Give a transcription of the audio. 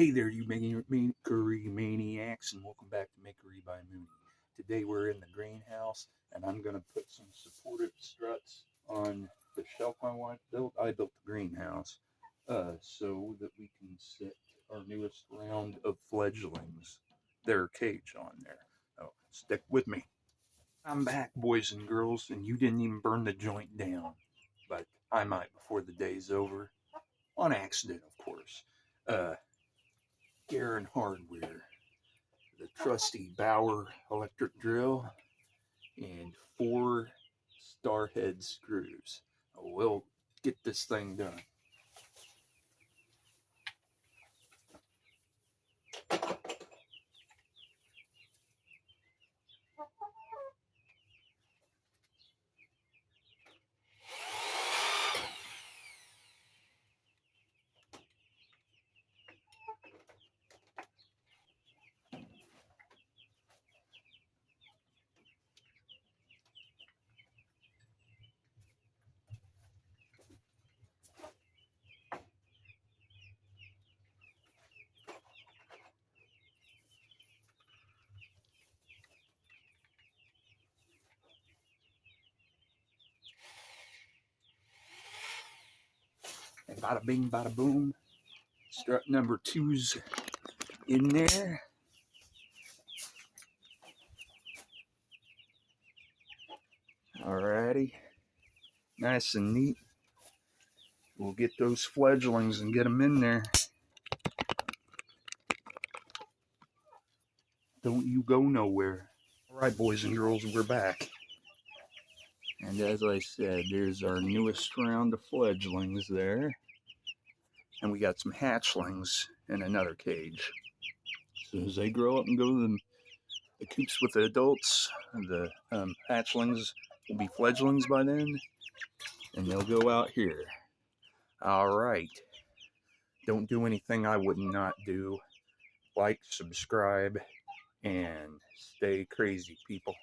Hey there, you Makery maniacs, and welcome back to Makery by Mooney. Today we're in the greenhouse, and I'm going to put some supportive struts on the shelf my wife built. I built the greenhouse so that we can set our newest round of fledglings, their cage on there. Oh, stick with me. I'm back, boys and girls, and you didn't even burn the joint down. But I might before the day's over. On accident, of course. Uh, Garen Hardware, the trusty Bauer electric drill, and 4 starhead screws. We'll get this thing done. And bada bing, bada boom. Strut number 2's in there. Alrighty. Nice and neat. We'll get those fledglings and get them in there. Don't you go nowhere. Alright, boys and girls, we're back. And as I said, there's our newest round of fledglings there. And we got some hatchlings in another cage. So as they grow up and go to the coops with the adults, the hatchlings will be fledglings by then, and they'll go out here. Alright. Don't do anything I would not do. Like, subscribe, and stay crazy, people.